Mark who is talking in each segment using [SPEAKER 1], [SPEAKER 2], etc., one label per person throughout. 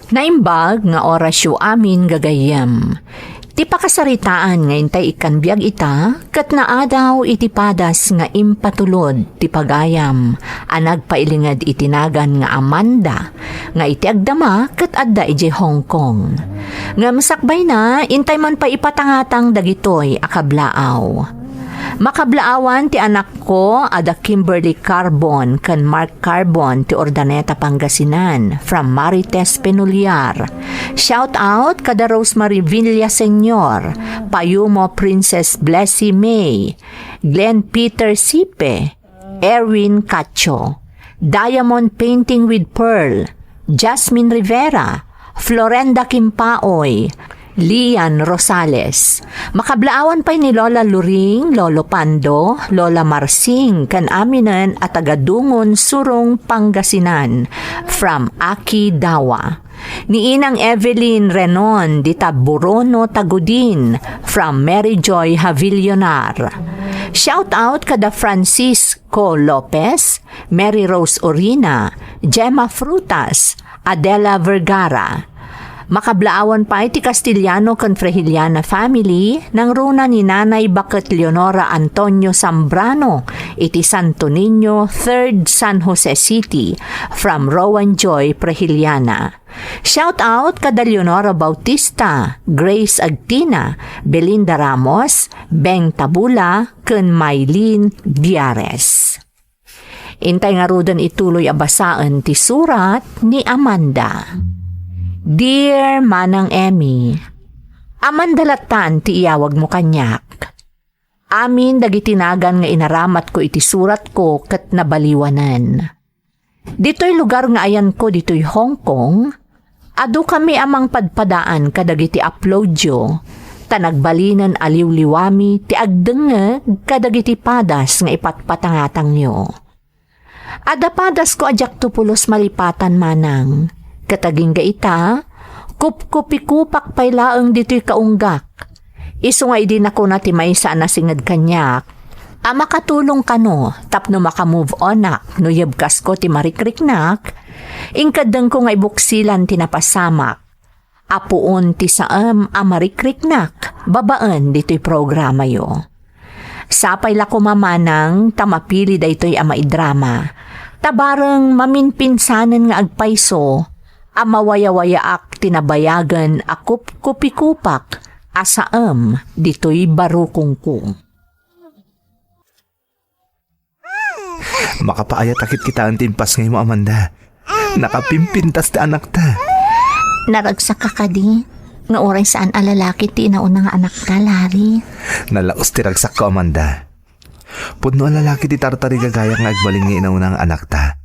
[SPEAKER 1] Naimbag nga orasyo amin gagayam. Ti pakasaritaan nga intay ikan biyag ita, kat naadaw iti padas nga impatulod ti pagayam, anag pailingad itinagan nga Amanda, nga iti agdama kat adda iti Hong Kong. Nga masakbay na, intay man pa ipatangatang dagitoy akablaaw. Makablaawan ti anak ko ada Kimberly Carbon kan Mark Carbon ti Ordaneta Pangasinan from Marites Penuliar. Shout out kada Rosemary Villa Senior, Payumo Princess Blessy May, Glenn Peter Sipe, Erwin Cacho, Diamond Painting with Pearl, Jasmine Rivera, Florenda Kimpaoy, Lian Rosales. Makablaawan pa'y ni Lola Luring, Lolo Pando, Lola Marsing, kan aminan at tagadungon Surong Pangasinan, from Aki Dawa. Ni Inang Evelyn Renon, di Taburono Tagudin, from Mary Joy Havillonar. Shout out kada Francisco Lopez, Mary Rose Orina, Gemma Frutas, Adela Vergara. Makablaawan pa iti Castillano kan Frehiliana family nang runa ni Nanay Bakit Leonora Antonio Zambrano iti Santo Niño, 3rd San Jose City, from Rowan Joy Frehiliana. Shout out kada Leonora Bautista, Grace Agtina, Belinda Ramos, Beng Tabula, ken Maylene Diares. Intay nga rudan ituloy abasaan ti surat ni Amanda. Dear Manang Emmy, amandalatan ti iyawag mo kanyak. Amin dagitinagan nga inaramat ko iti surat ko ket nabaliwanan. Dito'y lugar nga ayan ko dito'y Hong Kong, adu kami amang padpadaan kadagiti uploadyo, tanagbalinan aliw-liwami ti agdengeg kadagiti padas nga ipatpatangatang nyo. Ada padas ko ajak tupulos malipatan manang, kataging ga ita, kup-kupikupak pay laeng dito'y kaunggak. Iso nga idin ako na ti may saan nasingad kanyak. Makatulong ka no, tapno makamove on nak, no yabkas ko ti marikriknak. Ingkadeng ko nga ibuksilan ti napasamak. Apuon ti saam amarikriknak, babaan dito'y programa yo. Sapay lako mamanang, tamapili da ito'y amaidrama. Tabarang maminpinsanan nga agpayso, amawaya-wayaak tinabayagan akup kupikupak asaam dito'y barukungkung.
[SPEAKER 2] Makapaayat akit kita ang timpas ngayon mo, Amanda. Nakapimpintas ta anak ta.
[SPEAKER 3] Naragsak ka di, nga oray saan alalaki ti inauna nga anak ta, Larry.
[SPEAKER 2] Nalaos ti ragsak ko, Amanda. Pudno ang lalaki ti tartari gagaya nga agbaling nga inauna nga anak ta.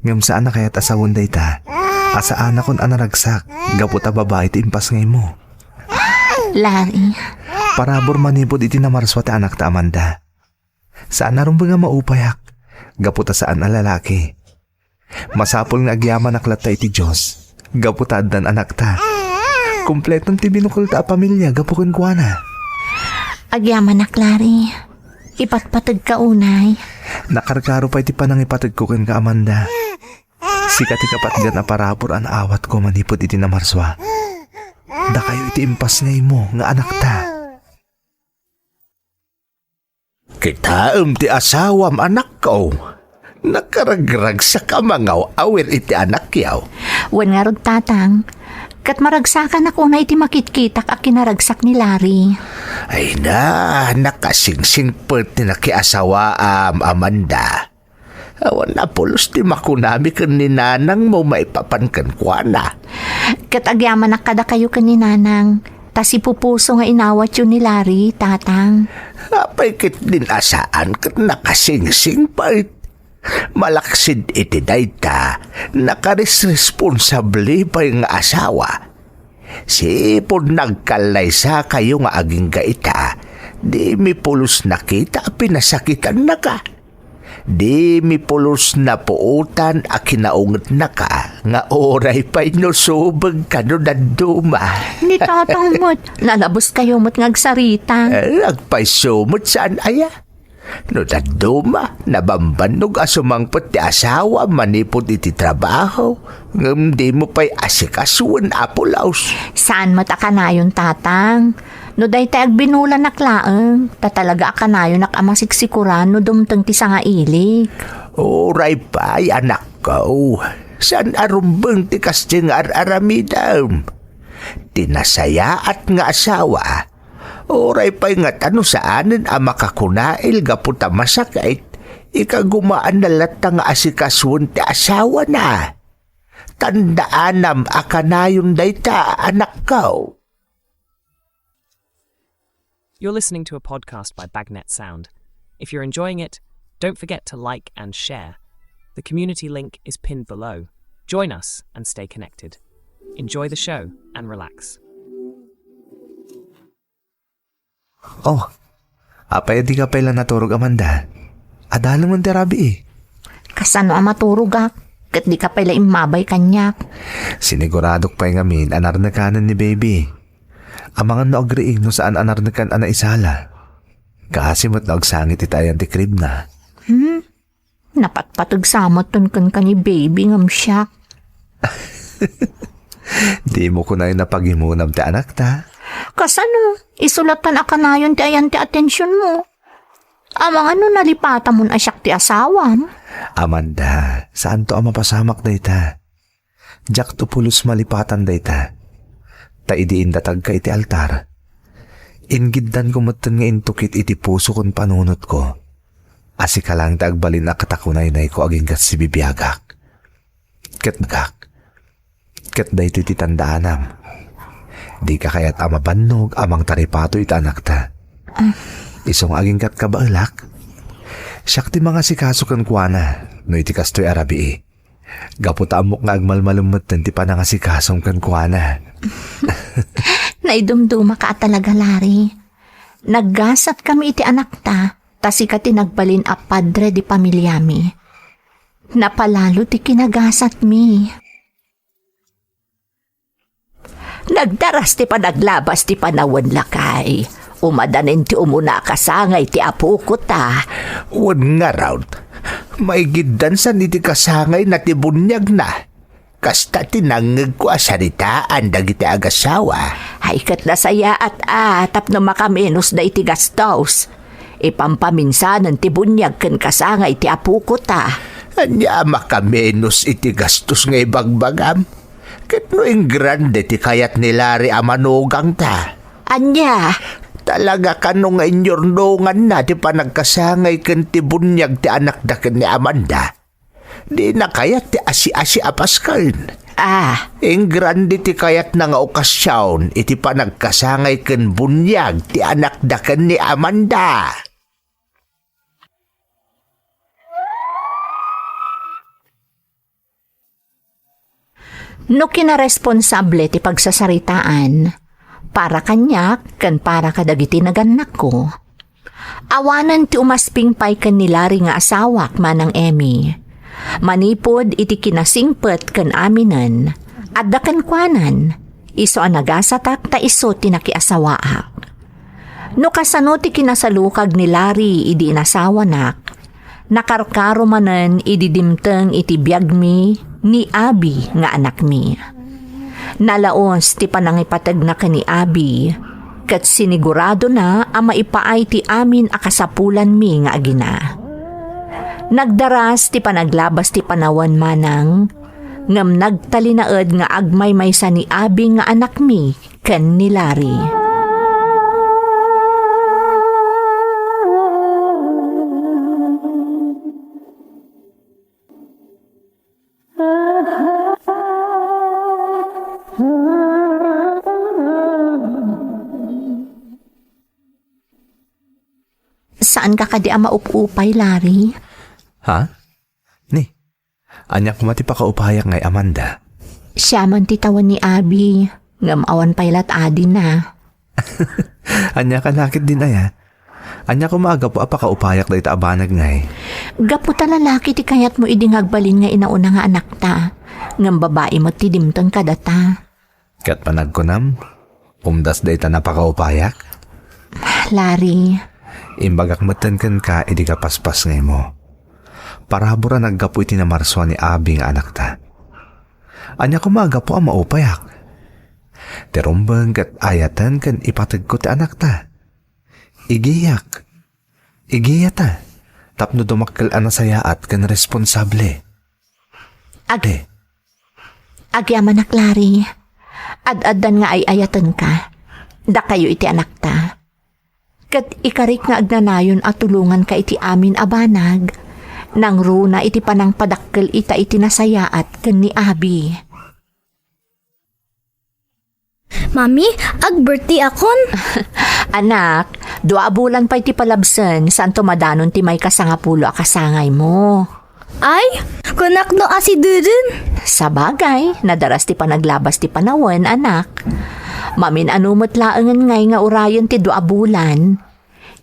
[SPEAKER 2] Ngam saan na kaya't asawon day ta. Asaan akong anaragsak, gaputa babae ti impas ngay mo.
[SPEAKER 3] Larry.
[SPEAKER 2] Parabor manipod iti namarswa ti anak ta, Amanda. Saan naroon ba nga maupayak, gaputa saan ang lalaki. Masapol nga agyaman aklat ta iti Diyos, gaputa dan anak ta. Kompletong ti binukul ta pamilya, gapukun kwa na.
[SPEAKER 3] Agyaman nak, Larry. Ipatpatag ka unay.
[SPEAKER 2] Nakarkaro pa iti panang ipatag ko ken ka, Amanda. Sikat ikapat gan aparapor an awat ko manipod iti namarswa. Da kayo iti impas ngay mo nga anak ta.
[SPEAKER 4] Kitaam ti asawam anak ko. Nakaragrag sa kamangaw awir iti anak yaw.
[SPEAKER 3] Wan nga rod tatang, kat maragsakan ako na iti makitkitak a kinaragsak ni Larry.
[SPEAKER 4] Ay na, nakasingsing pert na kiasawaam, Amanda. Awan na pulos ti makunami kan ni nanang mo maipapankan kwa na.
[SPEAKER 3] Kat agyaman na kada kayo kan ni nanang, tas ipupuso nga inawat yun ni Larry, tatang.
[SPEAKER 4] Apay kit din asaan kat nakasingsing pert. Malaksid iti dayta, nakaresresponsable pa yung asawa. Sipod nagkalay sa kayo nga aging gaita, di mi pulos nakita pinasakitan na ka. Di mi pulos na puutan a kinaungat na ka, nga oray pa inusubag ka no daduma.
[SPEAKER 3] Ni tatang mo't, nalabos kayo mo't ngagsarita.
[SPEAKER 4] Nagpaisumot saan aya? No daduma, nabambanog asumangpot ti asawa manipod iti trabaho. Ngam di mo pa'y asikasuan apulaos.
[SPEAKER 3] Saan matakanayon, tatang? No day tayo agbinulan naklaang, tatalaga akanayon nakamaksiksikuran no dumtang ti nga ilik.
[SPEAKER 4] Oray pa'y anak ko. San arumbang ti kasting aramidam? Tinasaya at nga asawa. Oray pa'y nga tano saanin ang makakunail gaputa masakit. Ikagumaan na latang asikasuan ti asawa na. Tandaanam akanayon dayta anak ko.
[SPEAKER 5] You're listening to a podcast by Bagnet Sound. If you're enjoying it, don't forget to like and share. The community link is pinned below. Join us and stay connected. Enjoy the show and relax.
[SPEAKER 2] Oh, apay di ka pala naturog, Amanda. Adalang mo terabi eh.
[SPEAKER 3] Kasano ang maturog kat di ka pala imabay kanyak.
[SPEAKER 2] Siniguradok pa'y ngamin anar na kanan ni baby. Ang mga naogriing no saan anar na kan ana isala. Kasimot na agsangit itayan ti crib na.
[SPEAKER 3] Napatpatag samot ton kan ni baby ngam siya.
[SPEAKER 2] Di mo ko na yung napagimunam ti anak ta.
[SPEAKER 3] Kasano, isulatan akanayon ti ayan ti atensyon mo. Amang ano nalipata mo na siyak ti asawan?
[SPEAKER 2] Amanda, saan to ang mapasamak dayta? Jak to pulos malipatan dayta. Ta idiin datag ka iti altar. Ingiddan ko matan nga intukit iti puso kon panunot ko. Asi ka lang tagbalin na katakunay-nay ko aging kat si bibiyagak. Kat nagak. Kat dayto iti tandaanam. Di ka kaya't amabannog amang taripato iti anak ta. Isong aging kat kabailak. Siyak ti mga sikasukan kwa na, no iti kastoy arabi. Gaputa amok nga agmalmalumot ti panangasikasong kan kwa na.
[SPEAKER 3] Naidumduma ka talaga, Larry. Naggasat kami iti anak ta, tasi ka tinagbalin a padre di pamilyami. Napalalo ti kinagasat mi.
[SPEAKER 1] Nagdaras ti panaglabas ti panawan lakay. Umadanin ti umuna kasangay ti apo ko ta.
[SPEAKER 4] Wan nga raw. May giddan sa niti kasangay na tibunyag na. Kasta tinangag ko asaritaan dagiti agasawa.
[SPEAKER 1] Ay kat nasaya at atap na makamenos da iti gastos. Ipampaminsanan ti bunyag ken kasangay ti apo ko ta.
[SPEAKER 4] Anya makamenos iti gastos nga ibagbagam. Ket no ing grande ti kayat ni Larry amanugang ta.
[SPEAKER 1] Anya,
[SPEAKER 4] Talaga kanong inyornongan na ti panagkasangay ken ti bunyag ti anak da ken ni Amanda. Di na kayat ti asi-asi apaskan. Ing grande ti kayat na nga okasyon iti panagkasangay ken bunyag ti anak da ken ni Amanda.
[SPEAKER 3] No kinaresponsable ti pagsasaritaan, para kanyak, kan para kadagiti naganak ko. Awanan ti umaspingpay kan nilari nga asawak manang Emmy. Manipod iti kinasingpet kan aminan, at dakan kwanan, iso ang nagasatak ta iso tinakiasawaak. No kasano ti kinasalukag ni Larry idi inasawanak, nakarkaro manan ididimteng iti biyagmi ni Abi nga anak mi. Nalaos ti panangipatag na ka ni Abi, kat sinigurado na ang maipaay ti amin akasapulan mi nga agina. Nagdaras ti panaglabas ti panawan manang, ngam nagtalinaed nga agmay maysa ni Abi nga anak mi ken ni Larry. Saan ka kadi ama upupay, Larry?
[SPEAKER 2] Ha? Ni, anya kumati pa kaupayak ngay Amanda.
[SPEAKER 3] Siya man titawan ni Abi, ngam awan paylat adin na.
[SPEAKER 2] Anya ka nakit din aya. Anya kumaga po apa kaupayak da ita abanag ngay.
[SPEAKER 3] Gaputa lalaki ti kayat mo idingagbalin nga inauna nga anak ta, ngam babae mo ti dimtang kadata.
[SPEAKER 2] Kat panag ko nam, umdas da ita napakaupayak.
[SPEAKER 3] Larry,
[SPEAKER 2] Imbagak matan kan ka, idi ka paspas ngay mo. Parabura naggapo iti na marswa ni Abi nga anak ta. Anya kumaga po ang maupayak. Terumbang kat ayatan kan ipatag ko ti anak ta. Igiyak. Igiyata. Tapno dumakkel anasayaat kan responsable.
[SPEAKER 3] Agyaman na Clary. Ad-adan nga ay ayatan ka. Da kayo iti anak ta. Kat ikarik nga agnanayon at tulungan ka iti amin abanag. Nang runa iti panang padakkel ita iti nasayaat ken ni Abi.
[SPEAKER 6] Mami, ag-birthday akon.
[SPEAKER 3] Anak, 2 bulan pa iti palabsen saan tumadanon ti may kasangapulo a kasangay mo.
[SPEAKER 6] Ay, kunak no asi dudun.
[SPEAKER 3] Sa bagay, nadaras ti panaglabas ti panawan, anak. Mamin anumot laengan ngay nga urayon ti 2 bulan.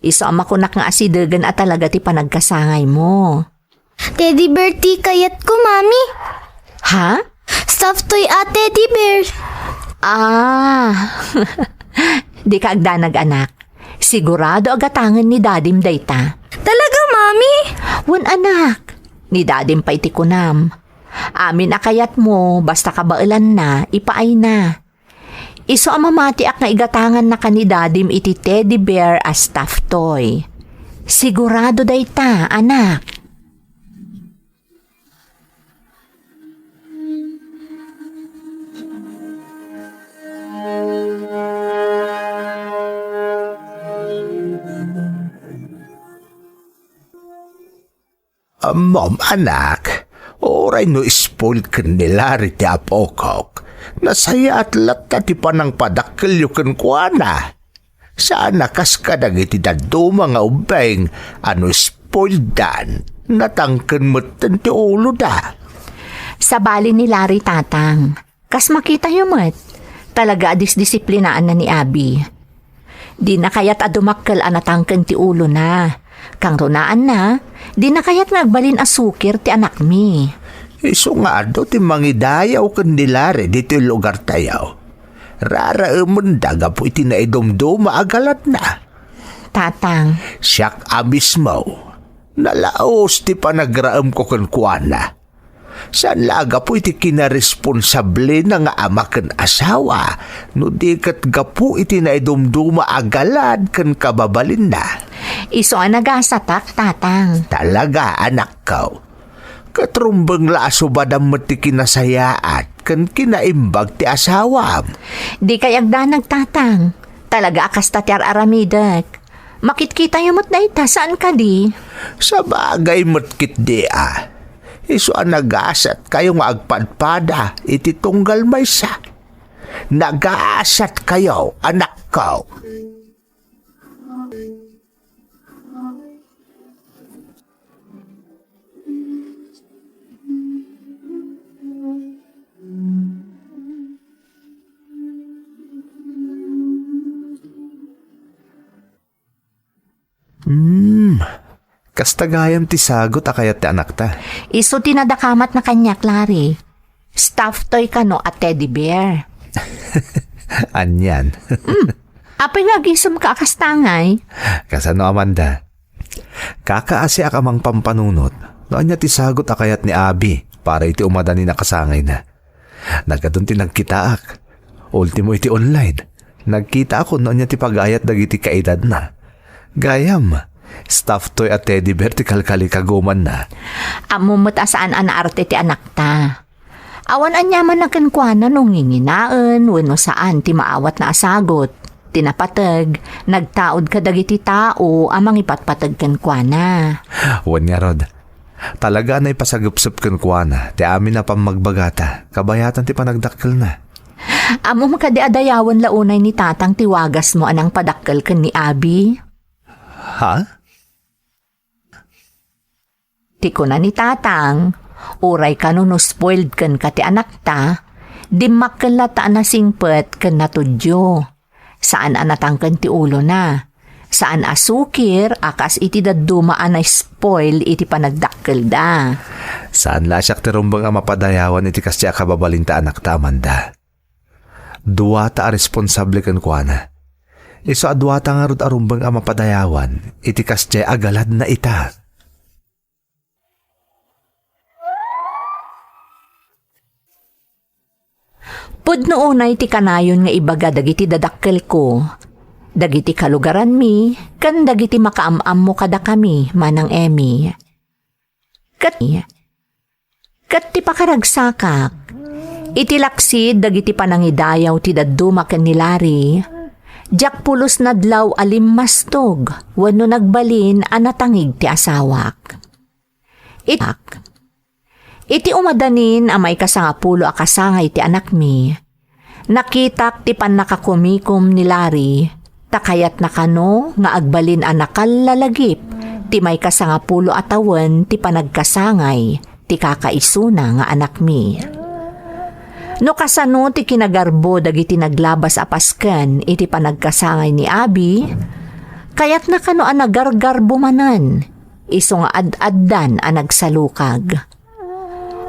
[SPEAKER 3] Iso ang makunak nga asidegan at talaga ti panagkasangay mo.
[SPEAKER 6] Teddy bear ti kayat ko, Mami.
[SPEAKER 3] Ha?
[SPEAKER 6] Stuffed toy at teddy bear.
[SPEAKER 3] Di ka agdanag, anak. Sigurado agatangan ni dadim dayta.
[SPEAKER 6] Talaga, Mami?
[SPEAKER 3] Wan, anak. Ni dadim pa iti kunam. Amin akayat mo, basta kabailan na, ipaay na. Iso ang mamati ak nga igatangan na kanidadim iti teddy bear as stuffed toy. Sigurado dayta, anak.
[SPEAKER 4] Mom, anak, oray no spoil ken nila riti apokok. Nasaya at latta ti panang padakkel ken kuana. Sana kas kadag iti daduma nga ubeng ano spoil dan. Natangken metten ti ulo da.
[SPEAKER 3] Sa bali ni Larry, tatang. Kas makita yumet. Talaga disdisiplinaan na ni Abi. Di na kayat adumakkel anatangken ti ulo na. Kang runaan na, di na kayat nagbalin asukir ti anak mi.
[SPEAKER 4] Iso nga do ti mangidayaw ken nilare dito lugar tayaw. Rara daga po iti naidumduma agalat na.
[SPEAKER 3] Tatang,
[SPEAKER 4] Siyak abis mo. Nalaos ti panagraam ko ken kuana. Saan laga po iti kinaresponsable na nga ama ken asawa no di kat gapu iti naidumduma agalad ken kababalin na.
[SPEAKER 3] iso ang nagasatak, tatang.
[SPEAKER 4] Talaga anak ko. Katrumbang laso badam ti kinasayaat ken kinaimbag ti asawam.
[SPEAKER 3] Di kayagda nagtatang. Talaga akas tatyar aramidek. Makitkita yung dayta, saan ka di?
[SPEAKER 4] Sa bagay matkit di Iso ang nagasat kayo nga agpadpada iti tunggal maysa. Nagaasat kayo, anak ko.
[SPEAKER 2] Kastagayam ti sagot akayat ti anak ta.
[SPEAKER 3] Iso tinadakamat na kanya, Clary. Stuffed toy ka no at teddy bear.
[SPEAKER 2] Anyan.
[SPEAKER 3] Apay nagisum ka akastangay.
[SPEAKER 2] Kasano Amanda? Kakaasi akamang pampanunot. Noon niya ti sagot akayat ni Abi para iti umadani na kasangay na. Nagkadun ti nagkitaak. Ultimo iti online. Nagkita ako noon niya ti pagayat dagiti kaedad na. Gayam. Stuffed toy at teddy bear ti kalkali kaguman na.
[SPEAKER 3] Amumot asaan anaarte ti anak ta. Awan anyaman na kenkwana nung nginginaan, wano saan ti maawat na asagot. Tinapatag, nagtaod ka dagiti tao, amang ipatpatag kenkwana.
[SPEAKER 2] Wan nga rod. Talaga na ipasagupsup kenkwana, ti amin na pamagbagata, kabayatan ti panagdakkel na.
[SPEAKER 3] Amum ka di adayawan launay ni tatang tiwagas mo anang padakkel ken ni Abi.
[SPEAKER 2] Ha?
[SPEAKER 3] Tiko na ni tatang, uray ka no spoiled ken ka ti anak ta, dimmak ken lata na singpet ken natudyo. Saan anatangken ti ulo na? Saan asukir, akas iti daduma anay spoil iti panagdakkel da.
[SPEAKER 2] Saan lasyak ti rumbang ang mapadayawan iti kasya kababalinta anak ta Amanda? Duwa ta responsable ken kuana. Iso adwata nga rod arumbang ang mapadayawan, iti kasjay agalad na ita.
[SPEAKER 3] Pudno unay ti kanayon nga ibaga dagiti dadakkel ko. Dagiti kalugaran mi, kan dagiti makaamam mo kada kami, manang Emi. Kat ti pakaragsakak, iti laksid dagiti panangidayaw ti dadduma ken ni Larry. Jak pulos nadlaw alim mastog, wano nagbalin anatangig ti asawak. Iti umadanin amay kasangapulo a kasangay ti anak mi. Nakitak ti panakakumikom ni Larry, takayat nakano nga agbalin anakal lalagip, ti may kasangapulo atawan ti panagkasangay, ti kakaisuna nga anak mi. No kasano ti kinagarbo dagiti naglabas a pasken iti panagkasangay ni Abi, kayat nakano a nagargarbo manan, iso nga ad-addan a nagsalukag.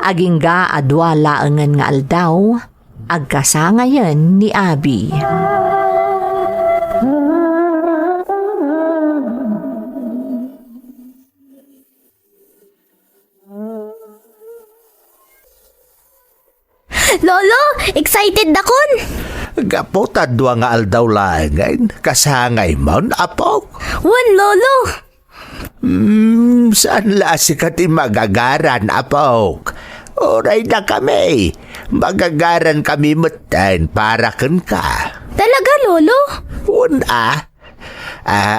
[SPEAKER 3] Agingga adwa laengen nga aldaw, agkasangayan ni Abi.
[SPEAKER 6] Lolo, excited dakon.
[SPEAKER 4] Gaputa dua nga aldaw laengen, kasangay mon apo.
[SPEAKER 6] Wan, Lolo.
[SPEAKER 4] Saan lasi ka ti magagaran, apok? Oray na kami. Magagaran kami mutan para ken ka.
[SPEAKER 6] Talaga, Lolo?
[SPEAKER 4] Una,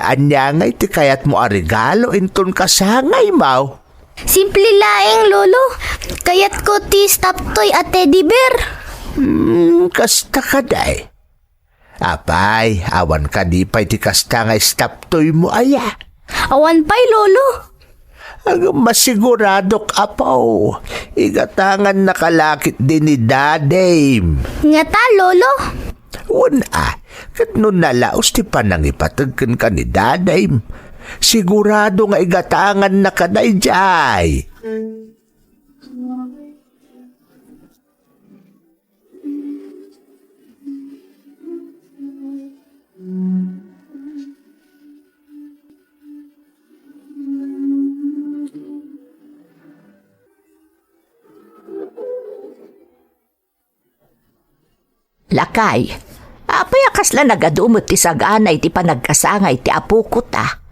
[SPEAKER 4] anya nga iti kayat mo a regalo inton kasangay mo.
[SPEAKER 6] Simple laeng, Lolo. Kayat ko ti stop toy at teddy bear.
[SPEAKER 4] Kasta ka day. Apay, awan ka di pa iti kasta nga stop toy mo aya.
[SPEAKER 6] Awan pa'y, Lolo.
[SPEAKER 4] Ang masiguradok apaw, igatangan nakalakit din ni Dadame.
[SPEAKER 6] Nga ta, Lolo.
[SPEAKER 4] Una, kat nun nalaos ti panang ipatagkan ka ni Dadame. Sigurado nga igatangan na kaday jay.
[SPEAKER 3] Lakay, apay akasla nagadumot ti saganay ti panagkasangay ti apuko ta.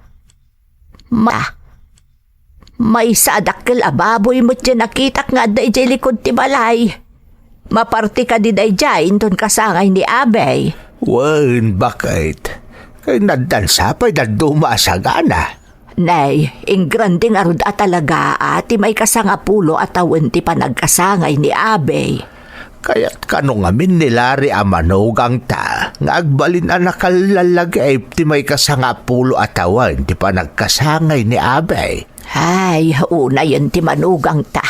[SPEAKER 3] May sadakkel ababoy mo't dyan nakitak nga day jay likod ti balay. Maparti ka di day jay inton kasangay ni Abay.
[SPEAKER 4] Wan, bakit? Kay nadansapay na dumasagana.
[SPEAKER 3] Nay, ingranding arud a talaga ati may kasangapulo at awan ti panagkasangay ni Abay.
[SPEAKER 4] Kaya't kano ngamin ni Larry amanugang ta, nga agbalin anak kalalagay ti may kasangapulo atawan ti panagkasangay ni Abay.
[SPEAKER 3] Ay, una yan ti manugang ta.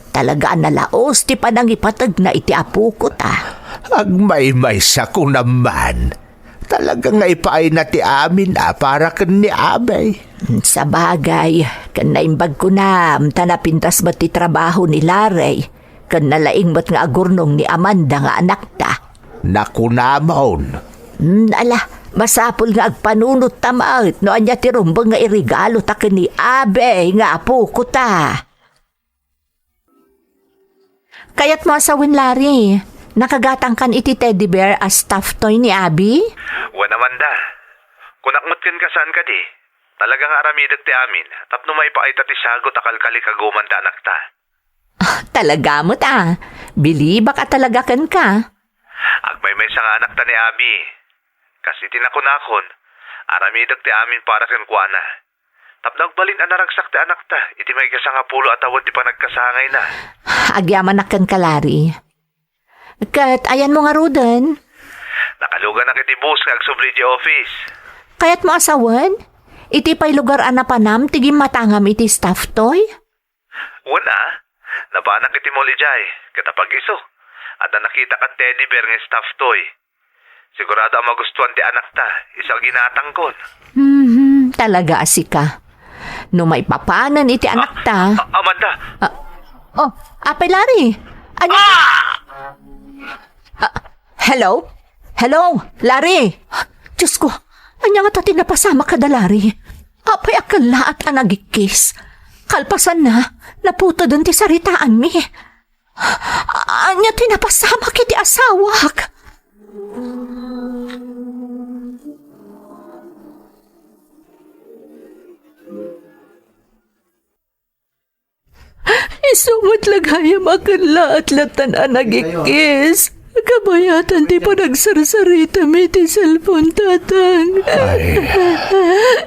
[SPEAKER 3] Talaga nalaos ti panangipatag na iti apuko ta.
[SPEAKER 4] Agmay-may sa ko naman. Talaga nga ipaay na ti amin para ken ni Abay.
[SPEAKER 3] Sa bagay, kan naimbag ko na, tanapintas ba ti trabaho ni Larry? Kan nalaing ba't nga agurnong ni Amanda nga anak ta.
[SPEAKER 4] Naku namon.
[SPEAKER 3] Ala, masapol nga agpanunot tamaot no anya ti rumbang nga irigalo ta ken ni Abe nga apo ko ta. Kayat mo asawin Larry, nakagatang kan iti teddy bear as stuffed toy ni Abi?
[SPEAKER 2] Wan Amanda, kunakmat ken ka saan ka di? Talagang aramidag ti amin, tapno may paita ti sagot akalkali kaguman ta anak ta.
[SPEAKER 3] Talaga mo ta. Bilibak at talaga kan ka.
[SPEAKER 2] Agmay may nga anak ta ni Abi. Kasi tinakunakon, aramidag ti amin para ken kuana. Tapnag balin anaragsak ti anak ta, iti may kasangapulo at awan ti panagkasangay na.
[SPEAKER 3] Agyaman na kan kalari. Kat ayan mo nga rudan.
[SPEAKER 2] Nakalugan na kiti bus nga agsubli di office.
[SPEAKER 3] Kayat mo asawan? Iti pa'y lugar anapanam, tigim matangam iti staff toy?
[SPEAKER 2] Una, nabanak iti molijay, katapag iso. At nakita ka teddy bear ng stuffed toy. Sigurado ang magustuhan ti anak ta, isang ginatangkon.
[SPEAKER 3] Talaga asika. No may papanan iti anak ta.
[SPEAKER 2] Amanda!
[SPEAKER 3] Apay Larry. Hello? Hello, Larry. Diyos ko, Anya nga tati napasama ka dalari. Apay akala at anagikis. Kalpasan na, naputo dun ti saritaan mi. Anya tinapasama kiti asawak. Isumot lagayam akala at latan anagikis. Kabayatan ti pa nagsarsarita mi ti cellphone tatang.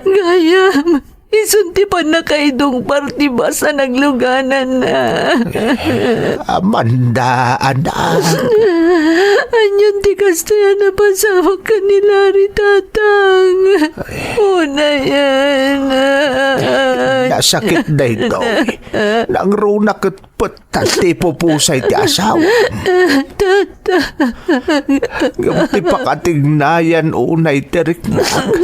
[SPEAKER 3] Gayam, isunti pa na kaidong party ba sa nagluganan na.
[SPEAKER 4] Amanda, anak.
[SPEAKER 3] Anyan ti kastaya na pasawag ka ni Larry tatang. Una yan.
[SPEAKER 4] Nasakit na ito. Nang runak at patati pupusay ti asawa. Gamti pa katignayan unay teriknak.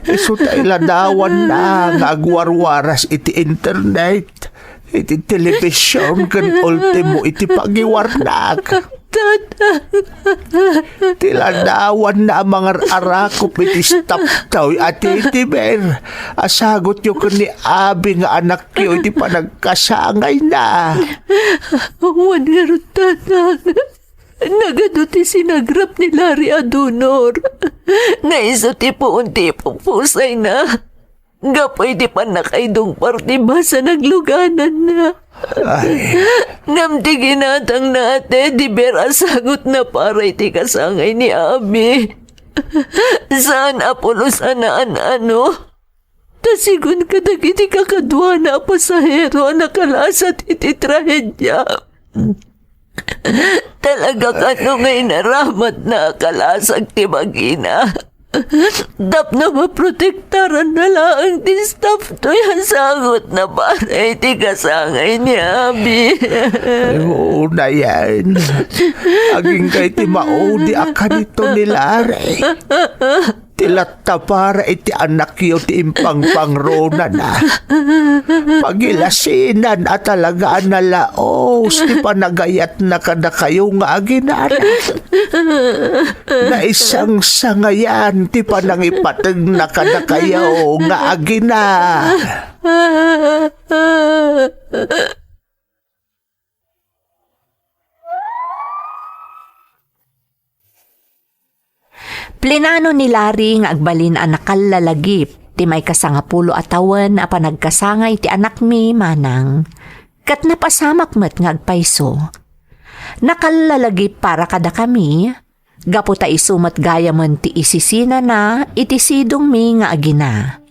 [SPEAKER 4] Iso tayo ladawan na ngagwarwaras iti internet. Iti telebisyon kan ultimo iti pagiwarnak. Tiladawan na mga arakop iti stop tayo at iti ber. Asagot yung ni Abi nga anak yo iti panagkasangay na.
[SPEAKER 3] Wanero tatang. Nagado ti sinagrap ni Larry Adunor. Naiso ti puunti pupusay na. Gapay di pa nakaidong party ba sa nagluganan na. Ngam ti ginatang nate di bera sagot na para iti kasangay ni Abi. Saan apulusan na ano? Tasigun ka iti kakadwa na pasahero nakalasat iti trahedya. Talaga ka nung ngay naramat na kalasag ti magina. Dap na maprotektaran na lang ti staff to yung sagot na para iti kasangay ni Abi.
[SPEAKER 4] Oo na yan. Aging kay ti maudi akan ito ni Larry. Tilata para iti anak yo ti impang pangrona na. Pagilasinan at talagaan na laos ti panagayat na kada kayo nga aginana. Na isang sangayan ti panangipatag na kada kayo nga agina.
[SPEAKER 3] Plinano ni Larry nga agbalin ang nakalalagip ti may kasangapulo atawan a panagkasangay ti anak mi manang. Kat napasamak met nga agpayso. Nakalalagip para kada kami, gapo ta isumat gaya man ti isisina na iti sidong mi nga agina.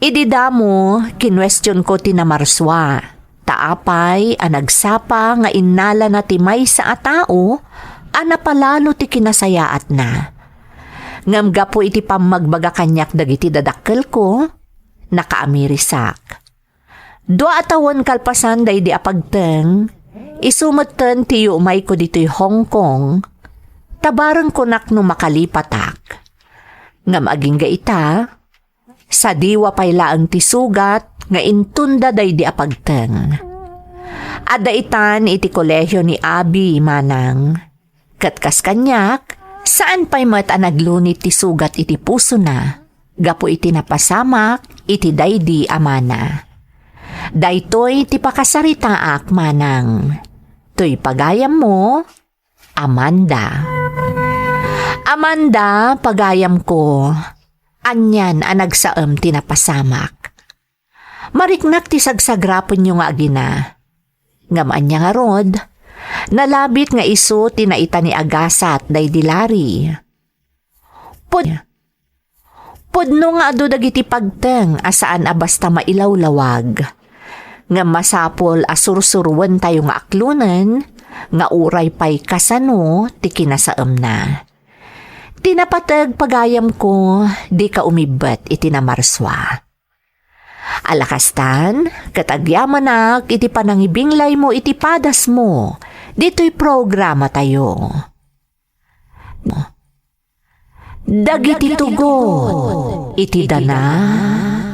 [SPEAKER 3] Ididamo, kinwestiyon ko ti namarswa. Taapay a nagsapa nga innala na ti may sa atao, napalalo ti kinasayaat na. Ngamga po iti pamagbaga kanyak dagiti dadakkel ko, nakaamirisak. Dua atawan kalpasan day di apagteng, isumatan ti umay ko dito'y Hong Kong, tabarang kunak no makalipatak. Ngam aging gaita, sa diwa pay laang ti sugat, nga intunda day di apagteng. Adaitan iti kolehyo ni Abi manang, katkas kanyak, saan pa'y mat naglunit ti sugat iti puso na, gapo iti napasamak, iti daydi amana. Daytoy ti pakasaritaak manang, to'y pagayam mo, Amanda. Amanda, pagayam ko, anyan anagsaem ti napasamak. Mariknak ti sagsagrapon yung agina. Ngam anya nga rod, nalabit nga iso tinaita ni Agasat day dilari. Pudno nga ado dagiti pagteng asaan basta mailawlawag. Nga masapol asursurwan tayo nga aklunan, nga uray pa'y kasano ti kinasaem na. Tinapatag pagayam ko, di ka umibat iti namarswa. Alakastan, katagyaman iti panangibinglay mo iti padas mo, dito'y programa tayo. Dagiti tugot, iti dana,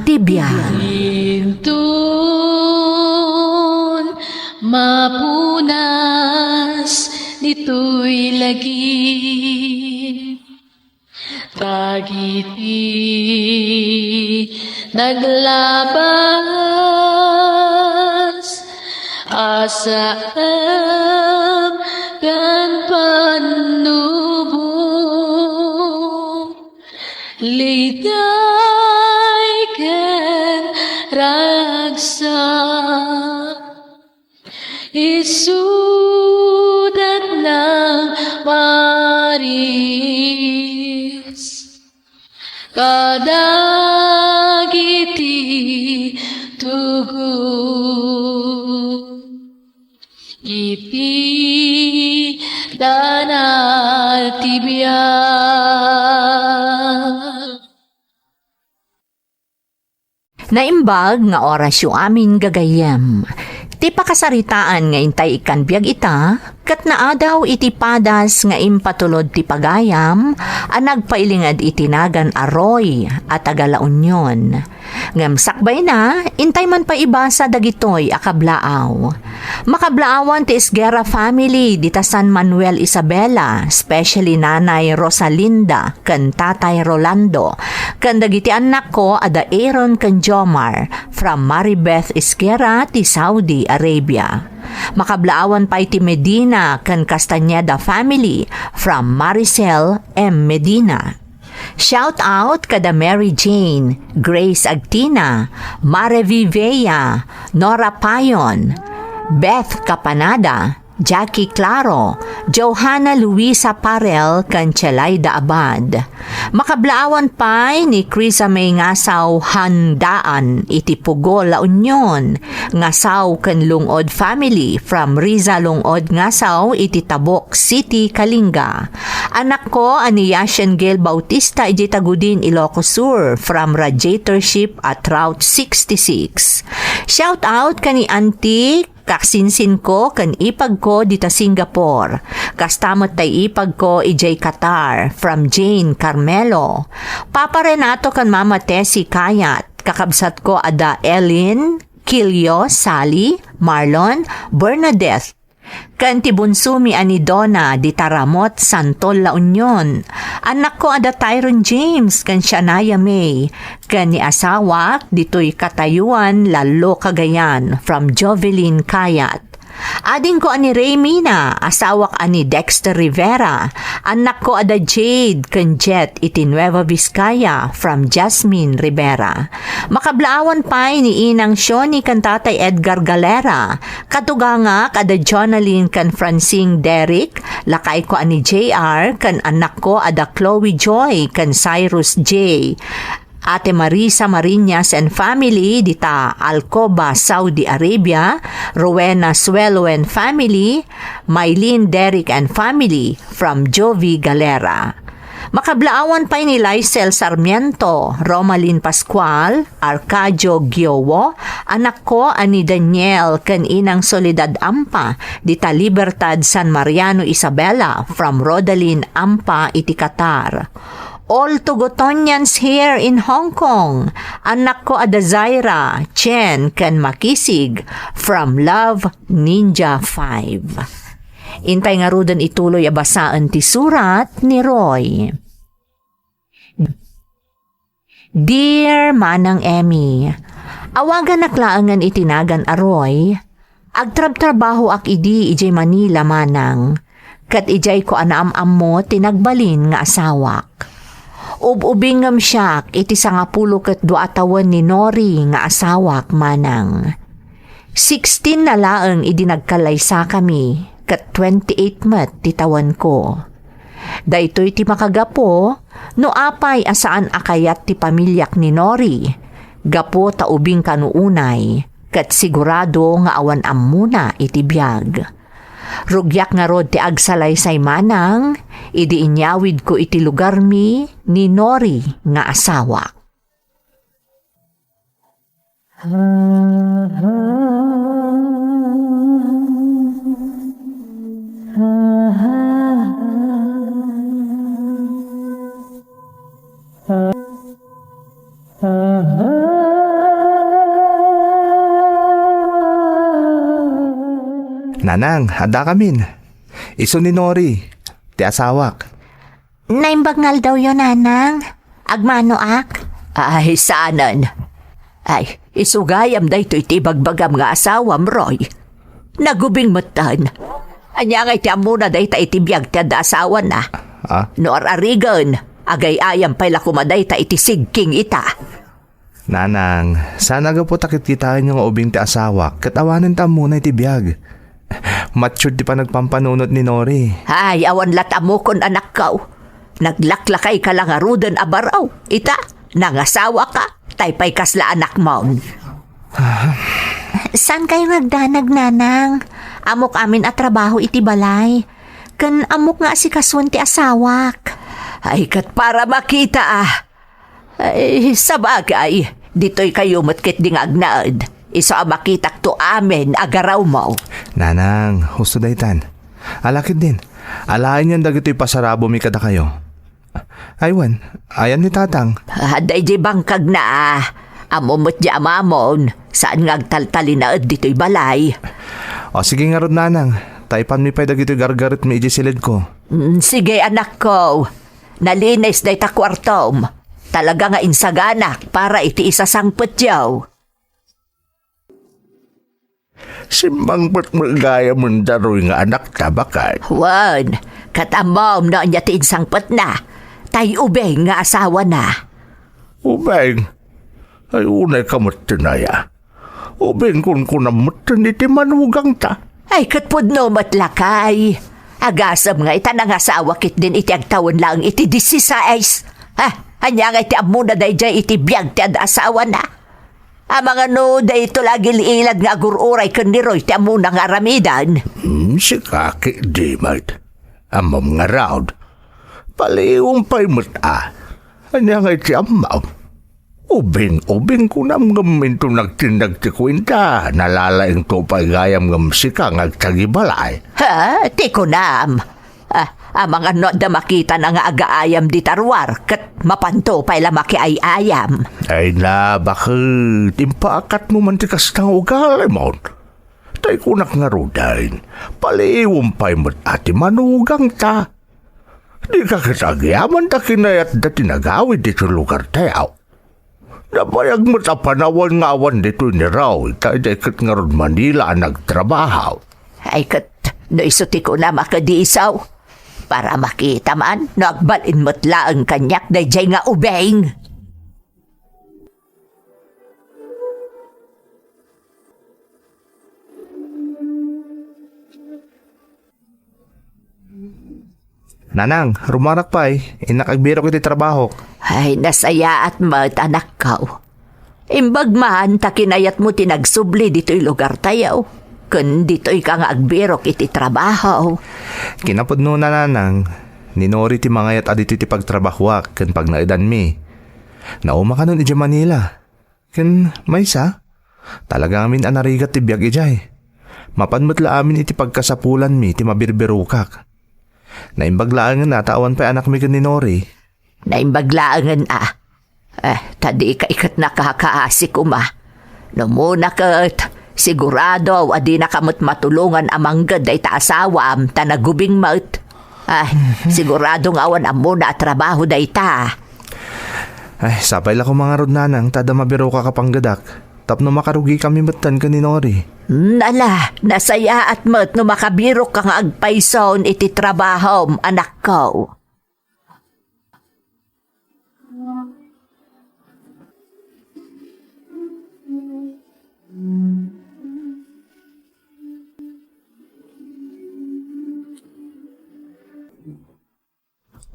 [SPEAKER 3] tibiyang.
[SPEAKER 7] Intun, mapunas, dito'y lagi. Dagiti naglabas asam kan panubong ligay ken ragsa isudat ng Maris kadagiti tugon iti danal tibiyag.
[SPEAKER 3] Naimbag nga orasyo amin gagayem. Ti pakasaritaan nga intay ikan biag ita, kat naadaw iti padas nga impatulod ti pagayam, ang nagpailingad itinagan aroy at agalaunyon. Ngam sakbay na, intay man pa ibasa dagitoy akablaaw. Makablaawan ti Esguerra family dita San Manuel Isabela, especially nanay Rosalinda ken tatay Rolando, ken dagiti anak ko ada Aaron ken Jomar from Maribeth Esguerra ti Saudi Arabia. Makablaawan pa iti Medina ken Castañeda family from Maricel M. Medina. Shout out kada Mary Jane, Grace Agtina, Mare Vivea, Nora Payon, Beth Capanada, Jackie Claro, Johanna Luisa Parel, Cancelaida Abad. Makablaawan pa ni Krisa May Ngasaw Handaan, iti Pugo La Union, Ngasaw ken Lungod family from Riza Lungod Ngasaw, iti Tabok City, Kalinga. Anak ko ani Yashen Gail Bautista, iti Tagudin, Ilocos Sur from Radiatorship at Route 66. Shout out kani Auntie kaksinsin ko kan ipag ko dita Singapore. Kastamot tay ipag ko ijay Qatar from Jane Carmelo. Papa Renato kan Mama Tessie Kayat. Kakabsat ko ada Ellen, Kilio, Sally, Marlon, Bernadette. Kan ti bunsumi ani Donna di Taramot, Santol, La Union. Anak ko ada Tyron James kan Shania May. Kan ni asawa dito'y Katayuan, Lalo, Cagayan from Jovelyn Kayat. Ading ko ani Ray Mina, asawak ani Dexter Rivera. Anak ko ada Jade kan Jet iti Nueva Vizcaya from Jasmine Rivera. Makablaawan pa ni Inang Shoni kan Tatay Edgar Galera. Katugangak ada Jonaline kan Francine Derrick. Lakay ko ani JR kan anak ko ada Chloe Joy kan Cyrus J. Ate Marisa Marinas and family dita Alcoba, Saudi Arabia, Rowena Suelo and family, Mylene Derrick and family from Jovi Galera. Makablaawan pa ni Lysel Sarmiento, Romalyn Pascual, Arcadio Giowo, anak ko ani Daniel kan Inang Soledad Ampa, dita Libertad San Mariano Isabela from Rodalyn Ampa iti Qatar. All Tugotonians here in Hong Kong. Anak ko ada Zaira, Chen, kan Makisig from Love Ninja 5. Intay nga rudan ituloy abasaan ti surat ni Roy. Dear Manang Emmy, awagan naklaangan itinagan a Roy, agtrab-trabaho ak idi ijay Manila manang, kat ijay ko anaam-am mo tinagbalin nga asawak. Ubingam siya iti 12 atawan ni Nori nga asawak manang. 16 na laeng idinagkalaysa kami, kat 28 met titawan ko. Daytoy ti makagapo, no apay asaan akayat ti pamilyak ni Nori. Gapo ta ubing kanuunay, kat sigurado nga awan muna iti biyag. Rugyak nga rod ti agsalaysay manang, idi inyawid ko iti lugar mi ni Nori nga asawa.
[SPEAKER 2] Nanang, handa kamin. Iso ni Nori, ti asawak.
[SPEAKER 3] Naimbagngal daw yun, nanang. Agmano ak?
[SPEAKER 1] Ay, saanan. Ay, isugayam da ito itibagbagam nga asawam, Roy. Nagubing matan. Anya nga iti amuna da ita itibiyag ti da asawa na. Noar arigan, agay ayam pala kumaday ta iti sigking ita.
[SPEAKER 2] Nanang, sana ga po takit kitain yung ubing ti asawa, katawanan ta muna iti biyag. Matured ti pa nagpampanunot ni Nori.
[SPEAKER 1] Ay, awan latamo kon anak kao. Naglaklakay ka lang arudan abaraw. Ita, nangasawa ka, taypay kasla anak maun.
[SPEAKER 3] Saan kayo nagdanag, nanang? Amok amin at trabaho iti balay. Kan amok nga si kasun ti asawak.
[SPEAKER 1] Ay, kat para makita Ay, sabagay, dito'y kayo matkit ding agnaad. Isa makitak to amin, agaraw mo.
[SPEAKER 2] Nanang, husto daytan. Alakid din. Alain yan dagito'y pasarabo mi kada kayo. Aywan, ayan ni tatang.
[SPEAKER 1] Haday di bangkag na amumot di amamon. Saan ngagtaltalinaad dito'y balay?
[SPEAKER 2] O sige nga rod, nanang. Taipan mi pa'y dagito'y gargarit mi iji silid ko.
[SPEAKER 1] Sige anak ko. Nalinis day ta kwartom. Talaga nga insaganak para iti isasangpet yaw.
[SPEAKER 4] Simbang ba't magaya mo daroy nga anak tabakay?
[SPEAKER 1] Wan, katamom na niya ti insangpet na. Tay ubeng nga asawa na.
[SPEAKER 4] Ubeng, ay unay kamot tinaya. Ubeng kun kunamot iti manugang ta.
[SPEAKER 1] Ay katpudno matlakay. Agasam nga ita nang asawa kit din iti agtawon lang iti 16. Anya nga iti amuna day jay iti biyag ti asawa na. Mga no day ito lagi liilad nga agururay kan ni Roy ti amuna nga aramidan.
[SPEAKER 4] Si kaki di mait. Amam nga raud. Paliumpay mo't Anya nga iti amaw. Ubing ko nam gaminto nagtindag ti kwenta. Nalalaing to pa'y gayam ngam sika ngagtagibalay.
[SPEAKER 1] Ti kunam. Mga no da makita na nga agaayam di tarwar kat mapanto pa'y lamaki ay ayam.
[SPEAKER 4] Ay na, bakit impaakat mo man ti kastang ugali mo? Tay kunak nga rudain. Paliumpay mo't ati manugang ta. Di ka kitagyaman ta kinayat da tinagawid dito lugar tayaw. Nabayag mo ta panawan nga awan dito ni Raw. Tay kat nga rod Manila nagtrabaho.
[SPEAKER 1] Ay kat no isuti ko na makadisaw. Para makita man, nagbalin mo't laang kanyak na jay nga ubeng.
[SPEAKER 2] Nanang, rumarak pa'y. Inakagbiro ko iti trabaho.
[SPEAKER 1] Ay, nasaya at mat anak kao. Imbag man, takinayat mo tinagsubli dito'y lugar tayaw. Kun dito'y ka nga agbirok iti trabaho.
[SPEAKER 2] Kinapudno na, nanang. Ninori ti mga yat adito ti pagtrabahwak kan pag naidan mi. Nauma ka nun iti Manila. Kan may sa. Talaga amin anarigat ti biyag ijay. Mapanmatla amin iti pagkasapulan mi ti mabirbirukak. Naimbaglaangan na tawan pa anak mi kan ni Nori.
[SPEAKER 1] Naimbaglaangan tadi ka ikat nakakaasi ko ma. No muna kat, sigurado adi na kamot matulungan amanggad ay taasawam tanagubing maut. Sigurado nga awan amuna at trabaho day ta.
[SPEAKER 2] Ay, sapay la ko mga rod, nanang. Tada mabiro ka kapanggadak. Tapno makarugi kami matan ka ni Nori.
[SPEAKER 1] Nala, nasaya at mat no makabiro ka nga agpayson iti trabaho, anak ko.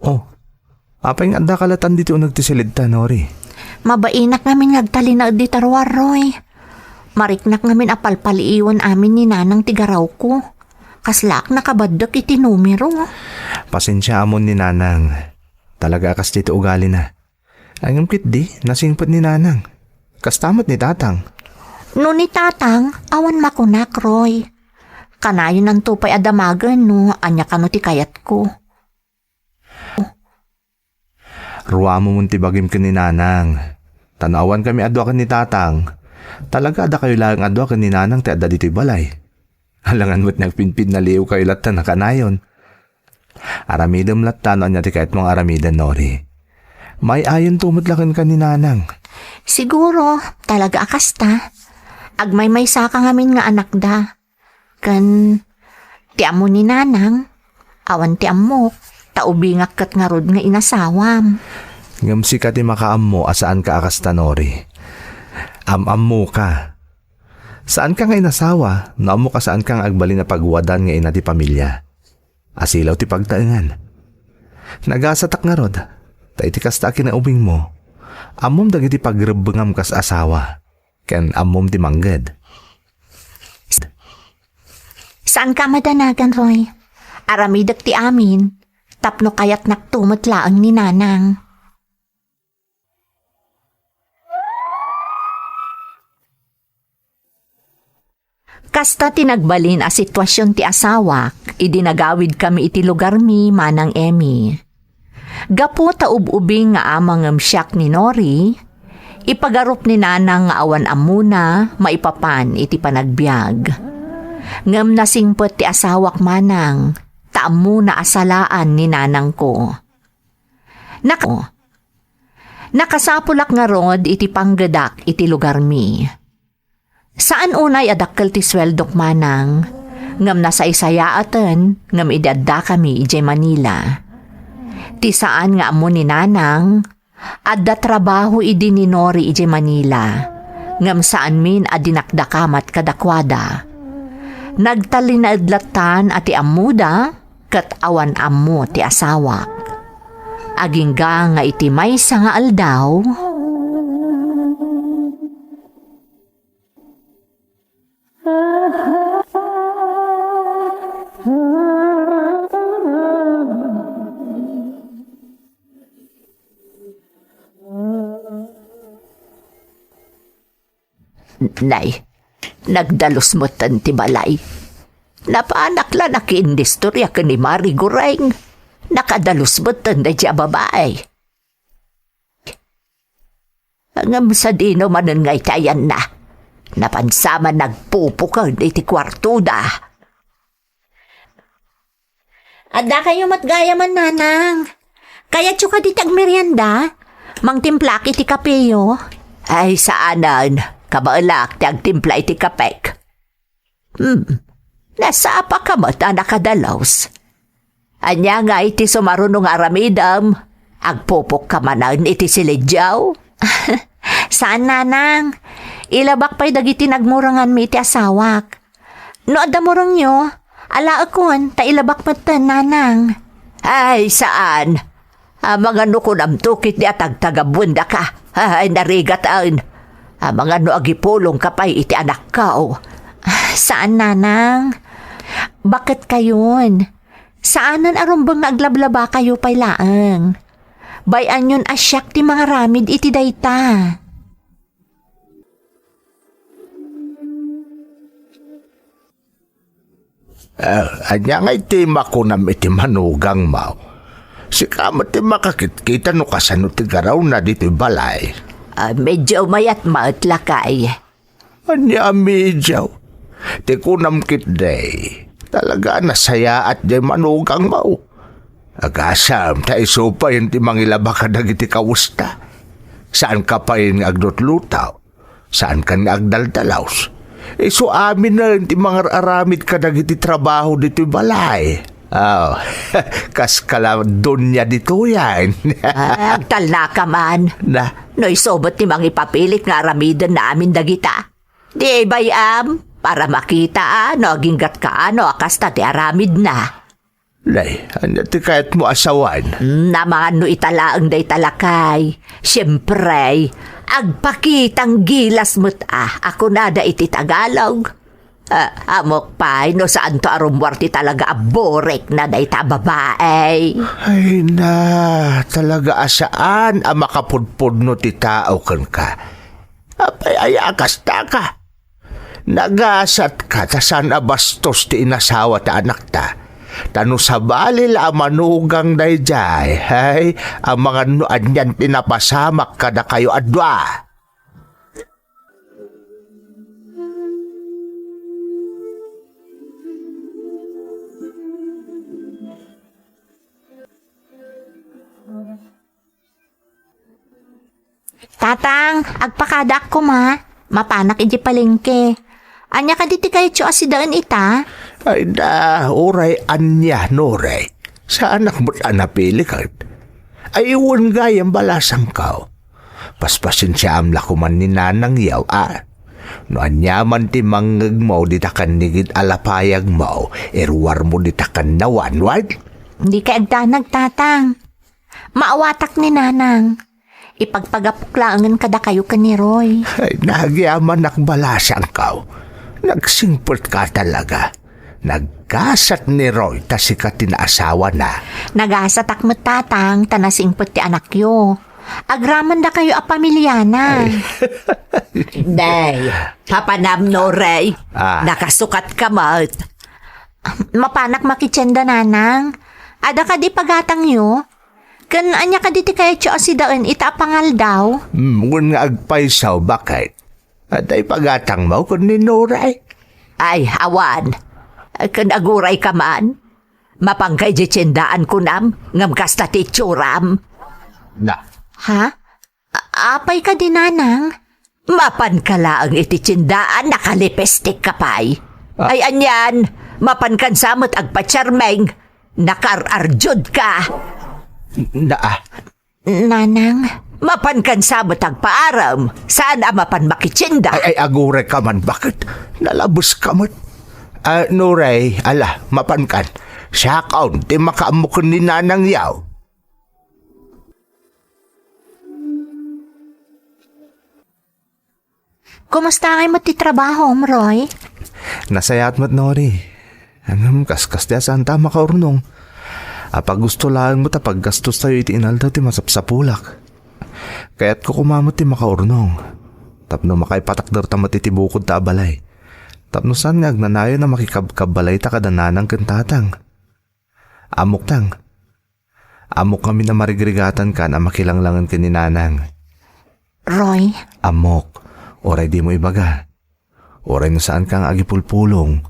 [SPEAKER 2] Oh, apay nga anda kalatan dito nagtisilid ta, Nori.
[SPEAKER 3] Mabainak namin nagtalinaad di tarwar, Roy. Mariknak namin apalpaliiwan amin ni nanang tigaraw ko. Kaslak nakabaddak iti numero.
[SPEAKER 2] Pasensya amon ni nanang. Talaga kas dito ugali na. Ang kit di, nasingpot ni nanang. Kastamot ni tatang.
[SPEAKER 3] No ni tatang, awan makunak, Roy. Kanayon ng tupay adamagan no, anya kano ti kayat ko.
[SPEAKER 2] Ruwa mo munti bagim ka ni nanang. Tanawan kami adwa ka ni tatang. Talaga ada kayo lang adwa ka ni nanang ti adda dito'y balay. Halangan mo't nagpinpin na liw kayo lahat na kanayon. Aramidam lattano niya ti kahit mong aramidan, Nori. May ayon tumutlakan ka ni nanang.
[SPEAKER 3] Siguro, talaga akasta. Agmay sa ka ngamin nga anak da. Kan, ti amo ni nanang. Awan ti amo, taubingak kat nga rod nga inasawam.
[SPEAKER 2] Ngam si ka ti makaam mo asaan ka akasta, Nori. Am mo ka. Saan ka nga inasawa, naam mo ka saan kang agbali na pagwadan nga ina ti pamilya. Asilaw ti pagtaengan. Nagasatak nga rod, ta iti kasta kinaubing mo. Amom dagiti pagrebengam kas asawa, ken amom ti mangged.
[SPEAKER 3] Saan ka madanagan, Roy? Aramidak ti amin, tapno kayat naktumutlaang ni nanang. Kasta tinagbalin a sitwasyon ti asawak, idinagawid kami iti lugar mi manang Emmy. Gapo taub-ubing nga amang siyak ni Nori, ipagarup ni nanang nga awan amuna maipapan iti panagbiag. Ngam nasingpot ti asawak manang, taam na asalaan ni nanang ko. Nakasapulak nga rod iti panggadak iti lugar mi. Saan unay adakkel ti sweldok manang, ngam nasa isayaatan, ngam idadda kami ije Manila. Ti saan nga amo ni nanang, adda trabaho idi ni Nori ije Manila, ngam saan min adinakdakamat kadakwada. Nagtalinaadlatan ati amuda, kat awan amo ti asawak. Agingga nga iti maysa nga aldaw, Nay, nagdalos mo tan ti balay. Napaanak la nakiindistorya ka ni Mari Gureng. Nakadalos mo tan na siya babae. Angam sa dino manan ngay tayan na. Napansama nagpupukan iti kwartuda. Adda kayo matgaya man, nanang. Kaya tsuka di tag merienda. Mang timplak iti kapeyo. Ay, saanan. Kabaalak ti agtimpla iti kapek. Nasa apa ka mata nakadalaws? Anya nga iti sumarunong aramidam. Agpupok ka manan iti silidyaw. Saan, nanang? Ilabak pa'y dagiti nagmurangan mi iti asawak. No adda murang nyo, ala akon, ta ilabak matan, nanang. Ay, saan? Mga no kunamtukit di atagtagabunda ka. Ay, narigataan. Mga no agipulong kapay iti anak kao. Saan, nanang? Bakit kayon? Saanan arumbang naglablaba kayo pay laang? Bayan yun asyak ti mga ramid iti dayta.
[SPEAKER 4] Anya nga iti makunam iti manugang mo. Si kamat ti makakitkita no kasano ti garaw na dito balay.
[SPEAKER 3] Medyo mayat maatlakay.
[SPEAKER 4] Anya medyo. Ti kunam kit day. Talaga nasaya at di manugang mo. Agasam ta isupayin ti mangilaba ka dagiti kawusta. Saan ka pa yung aglutlutaw? Saan ka nga agdaldalaws? So amin na ti mga aramid ka dagiti trabaho dito balay. Oh, kas kala dunya dito yan.
[SPEAKER 3] Agtala ka man.
[SPEAKER 4] Na?
[SPEAKER 3] No isobot ni mga ipapilit nga aramidan na amin dagita. Di bayam, para makita no aginggat ka no akasta ti aramid na.
[SPEAKER 4] Lay, ano ti kahit mo asawan?
[SPEAKER 3] Naman no italaang day talakay. Siyempre, agpakitang gilas mo't ako nada iti Tagalog. Amok pa'y no saan to arumwar ti talaga aborek na day ta babae.
[SPEAKER 4] Ay na, talaga asaan ang makapudpud no ti tao kan ka. Apay ay akasta ka. Nagasat ka ta saan abastos ti inasawa ta anak ta. Tano sa balil ang manugang dayjay, hay, ang mga nuan yan pinapasamak kada kayo adwa.
[SPEAKER 3] Tatang, agpakadak ko ma. Mapanak iti palengke. Anya ka diti kayo tso asidaan ita?
[SPEAKER 4] Ay da, oray anya, noray. Sa anak mo't anapili ka. Ay iwan gayang balasang kao. Paspasin siya amla kuman ni nanang yaw, No anyaman ti manggag mo, di takan nigid alapayag mo, erwar mo di takan nawanwad.
[SPEAKER 3] Hindi ka agdanag, tatang. Maawatak ni nanang. Ipagpagapuklaangan kada kayo ka ni Roy.
[SPEAKER 4] Ay, nagyaman nakbalasang kao. Nagsingpot ka talaga. Nagkasat ni Roy, tas ika tinaasawa na.
[SPEAKER 3] Nagasatak mo, tatang, tanasingpot ti anak yo. Agraman da kayo a pamilyana.
[SPEAKER 1] Day, papanam no, Ray.
[SPEAKER 3] Nakasukat ka, mat. Mapanak makitsenda, nanang. Ada ka di pagatang yo? Kan anya ka diti kaya tso asidaan ita pangal daw?
[SPEAKER 4] Ngun nga agpaisaw, bakit? At ay pagatang mo kung ni Noray.
[SPEAKER 1] Ay, awan. Kan aguray ka man. Mapangkay di tsendaan ko nam, ngam kasta ti tsuram.
[SPEAKER 4] Na,
[SPEAKER 3] Ha? Apay ka di, nanang?
[SPEAKER 1] Mapan ka laang iti tsendaan, nakalipestik ka pay. Ay, anyan, mapan kan samot agpatsarmeng, nakararjod ka.
[SPEAKER 3] Nanang?
[SPEAKER 1] Mapan kan samot agpaaram, saan mapan makitsinda?
[SPEAKER 4] ay agure ka man, bakit? Nalabos ka man. Noray, ala, mapankan. Siya kaun, di makaamukon ni nanang yaw.
[SPEAKER 3] Kumusta kayo mo ti trabaho, Roy?
[SPEAKER 2] Nasayat mo't Nori. Anam kaskas di asan tama ka ornong. Apag gusto lang mo tapag gastos tayo iti inaldaw ti masapsapulak. Kaya't ko kumamot ti makaurnong. Tapno makaipatakdar tamat iti bukod ta balay. Tapno saan nga agnanayo na makikabkabalay ta kadananang kentatang. Amok tang. Amok kami na marigrigatan ka na makilanglangan ka ni nanang.
[SPEAKER 3] Roy?
[SPEAKER 2] Amok. Oray di mo ibaga. Oray no saan kang agipulpulong.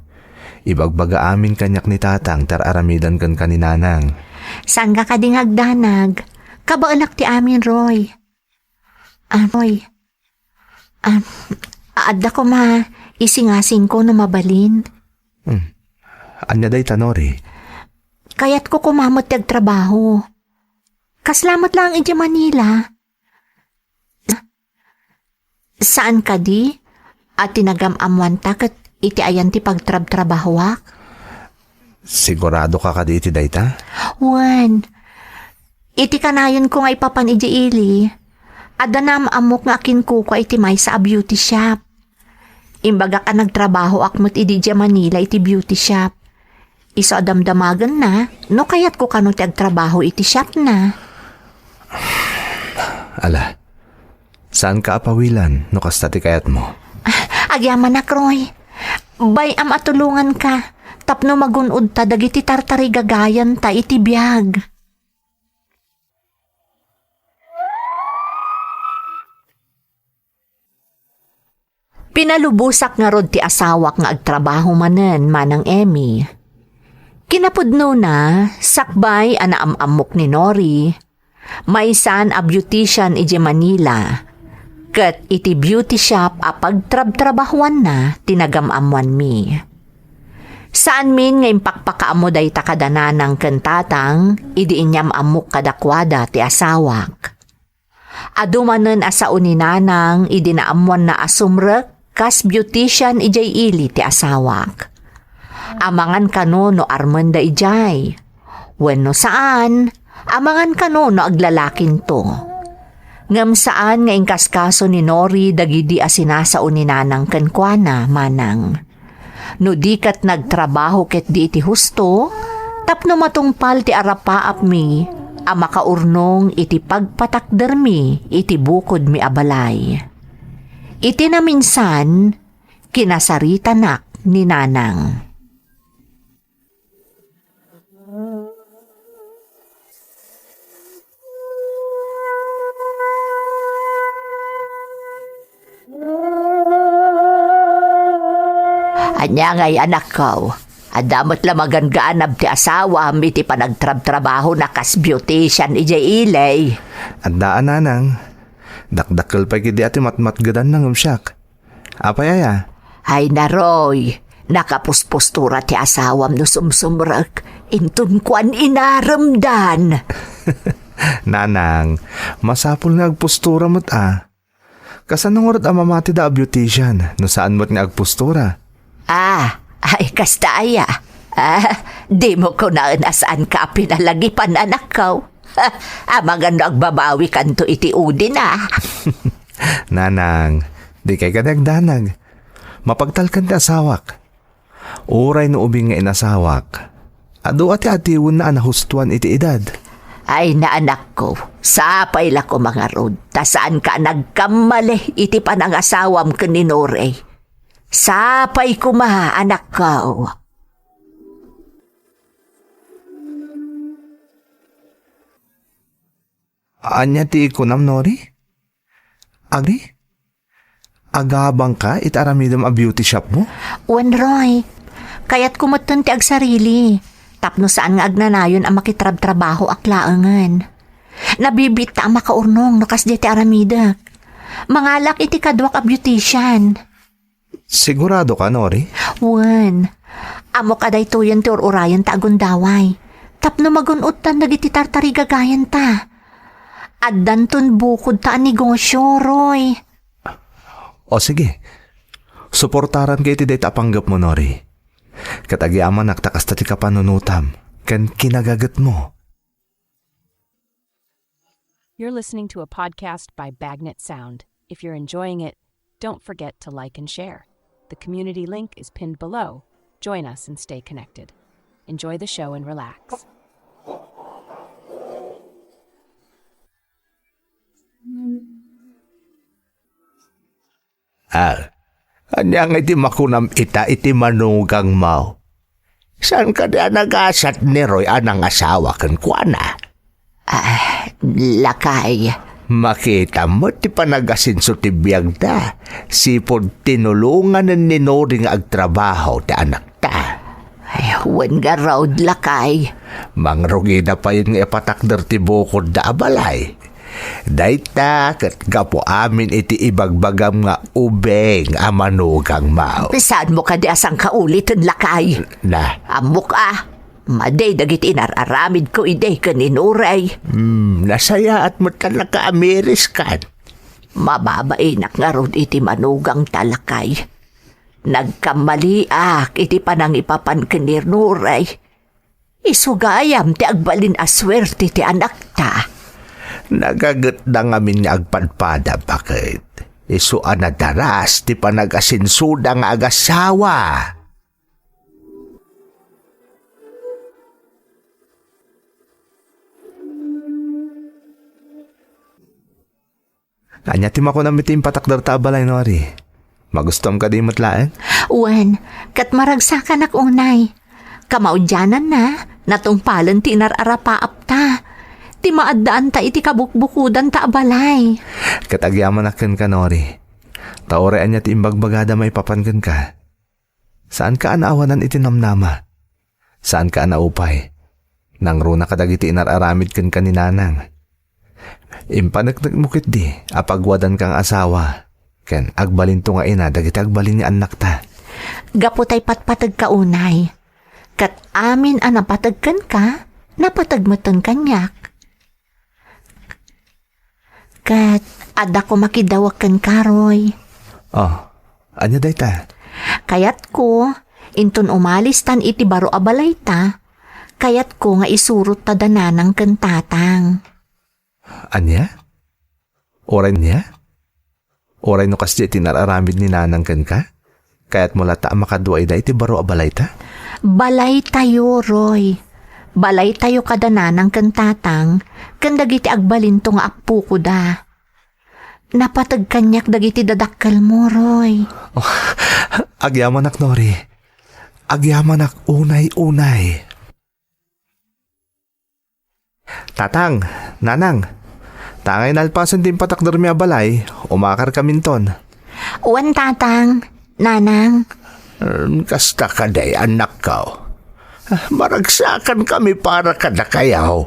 [SPEAKER 2] Ibagbaga amin kanyak ni tatang tararamidan kan kaninanang.
[SPEAKER 3] Saan ka ding agdanag? Kabaanak ti amin, Roy. Roy. Adda ko ma, isingasing ko na mabalin.
[SPEAKER 2] Anya day tanori.
[SPEAKER 3] Kaya't ko kumamot tag trabaho. Kaslamat lang iti Manila. Saan ka di? At tinagam-amwan takat iti ayan ti pagtrab-trabahowak?
[SPEAKER 2] Sigurado ka ka di iti dayta?
[SPEAKER 3] Wan. Iti kanayon ko nga ipapan iti ili. Adanam amok nga akin kuko iti may sa beauty shop. Imbaga ka nagtrabaho akmot iti Manila iti beauty shop. Iso adamdamagan na, no kayat ko kano ti agtrabaho iti shop na.
[SPEAKER 2] Ala, saan ka apawilan no kasta ti kayat mo?
[SPEAKER 3] Agyaman na, Roy. Bayam atulungan ka. Tapno magunod ta dagiti tartari gagayan ta iti biyag.
[SPEAKER 1] Pinalubusak nga rod ti asawak nga agtrabaho manen manang Emmy. Kinapudno na, sakbay anaamamok ni Nori. Maisan a beautician iti Manila. Kat iti beauty shop a pagtrab-trabahuan na tinagamamuan mi. Saan min nga impakpakaamo day takadananang kentatang, idi inyam amok kadakwada ti asawak. Adumanen asa uninanang idi naamuan na asumrek kas beautician ijay ili ti asawak. Amangan kano no armanda ijay. Wenno saan, amangan kano no aglalakin to. Ngam saan nga ingkaskaso ni Nori dagidi asinasa uninanang kenkwana manang. No dikat nagtrabaho ket di iti husto, tapno matungpal ti arapaap mi, a makaurnong iti pagpatakder mi iti bukod mi abalay. Iti na minsan, kinasaritanak ni nanang. Anya ngay anak ko, adamot lamagan gaanab ti asawa iti panagtrab-trabaho na kas beautician ijay ilay.
[SPEAKER 2] At daan nanang, Dakdakkel pa kidi ati matmatgadan ng umsyak. Apay aya?
[SPEAKER 3] Ay naroy, nakapuspostura ti asawam no sumsumrag, intun kuan inaramdan.
[SPEAKER 2] Nanang, masapul nga agpostura mo't Kasanong orot mamati da beautician no saan mo't nga agpostura?
[SPEAKER 3] Ay kasta aya. Di mo ko na nasaan ka pinalagipan anak ko. Amagan nagbabawi kanto iti udin
[SPEAKER 2] Nanang, di kay kadagdanag. Mapagtalkan ti asawak. Uray no ubing nga inasawak. Ado ati atiwon na anahustuan iti edad.
[SPEAKER 3] Ay na anak ko, sapay la ko mga rod, ta saan ka nagkamali iti panangasawam kaninore. Sapay ko anak ko.
[SPEAKER 2] Anya ti ikunam, Nori? Agri? Agabang ka itaramidam a beauty shop mo?
[SPEAKER 3] Roy, kaya't kumutun ti agsarili. Tapno saan nga agnanayon ang makitrab-trabaho aklaangan. Nabibita ang makaurnong nakas di ti aramidak. Mangalak iti kadwak a beautician.
[SPEAKER 2] Sigurado ka, Nori?
[SPEAKER 3] Amo kaday tuyan ti urayan ta agundaway. Tapno magunutan nagiti tartari gagayan ta. Addanton bukod ta ang negosyo, Roy.
[SPEAKER 2] O sige, suportaran kayo ti dayta panggap mo, Nori. Katagyaman naktakas ta ti kapanunutam, kan kinagagat mo.
[SPEAKER 8] You're listening to a podcast by Bagnet Sound. If you're enjoying it, don't forget to like and share. The community link is pinned below. Join us and stay connected. Enjoy the show and relax.
[SPEAKER 4] Anyang iti makunam iti manugang mau. Saan ka na nagasat ni Roy anang asawa kan kuana?
[SPEAKER 3] Lakay.
[SPEAKER 4] Makita mo ti panagasinso ti biyag da. Sipod tinulungan ni Nori nga agtrabaho ti anak ta.
[SPEAKER 3] Nga road lakay.
[SPEAKER 4] Mangrugi na pa yun nga ipatakder ti bukod da abalay. Dayta kat gapo amin iti ibagbagam nga ubeng a manugang mao.
[SPEAKER 3] Saan mo ka di asang kaulitin lakay?
[SPEAKER 4] Na?
[SPEAKER 3] Amok maday dagiti inararamid ko iday kaninuray.
[SPEAKER 4] Nasaya at mo talaga amiris kan.
[SPEAKER 3] Mababainak nga rod iti manugang talakay. Nagkamaliak iti panang ipapan kaninuray. Isugayam ti agbalin aswerte ti anak ta.
[SPEAKER 4] Nagagat na ngamin nga agpadpada bakit? Isu anadaras ti panagasinsuda nga agasawa.
[SPEAKER 2] Anya ti mako na mitim patakdar ta balay, Nori. Magustom ka di matlaan?
[SPEAKER 3] Kat maragsakan ak unay. Kamaudyanan na, natungpalan ti inararapaap ta. Ti maaddaan ta iti kabukbukudan ta abalay.
[SPEAKER 2] Katagyaman akin ka, Nori. Taorean niya ti imbagbagada may papangan ka. Saan ka anaawanan iti namnama? Saan ka anaupay? Nang runa ka dagiti inararamid kan kaninanang. Impanagdag mo kit di, apagwadan kang asawa. Ken agbalin to nga ina, dagiti agbalin ni anak ta.
[SPEAKER 3] Gaputay patpatag ka unay. Kat amin napatagkan ka, napatagmatan kanyak. Kat ada ko makidawag kan karoy.
[SPEAKER 2] Anya day ta?
[SPEAKER 3] Kayat ko, inton umalis tan iti baro abalay ta, kayat ko nga isurot ta dananang kan tatang.
[SPEAKER 2] Anya? Oray niya? Oray no kasi tinararamid ni nanang kan ka? Kaya't mula ta makaduay da iti baro abalay ta?
[SPEAKER 3] Balay tayo, Roy. Balay tayo kadananang kan tatang, kan dagiti agbalin to nga apu ko da. Napatag kanyak dagiti dadakkal mo, Roy.
[SPEAKER 2] Agyamanak, Nori. Agyamanak unay-unay. Tatang, nanang, tangay nalpasan din patakdar mi abalay, umakar kaminton.
[SPEAKER 3] Tatang, nanang.
[SPEAKER 4] Kasta ka day anak ka. Maragsakan kami para kada kayaw.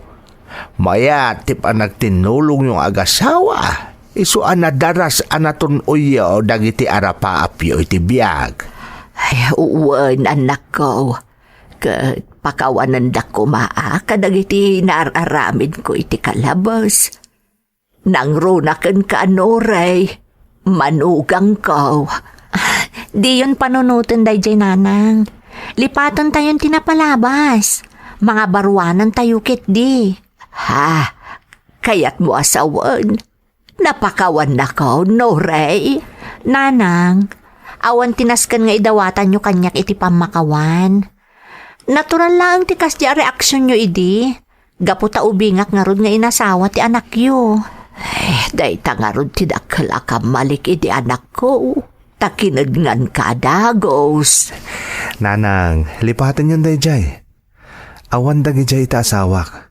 [SPEAKER 4] Maya ti pa nagtinulong yung agasawa. Isu anadaras anaton uyo dagiti arapaapyo iti biyag.
[SPEAKER 3] Ay, uwan, anak ko. Pakawanan da ko maa, kadagiti naararamid ko iti kalabas. Nangrunakan ka, Noray. Manugang ko. Di yun panunutin day jay nanang. Lipatan tayon tinapalabas. Mga baruanan tayo kit di. Ha, kaya't mo asawan. Napakawan na ko, Noray. Nanang, awan tinaskan nga idawatan nyo kanyak iti pamakawan. Natural lang ti kasya reaksyon nyo idi. Gaputa ubingak nga rod nga inasawa ti anak yo. Day nga rod ti dakkel akamalik idi anak ko. Takinadngan ka dagos.
[SPEAKER 2] Nanang, lipatan yun day jay. Awan dagi jay ita asawak.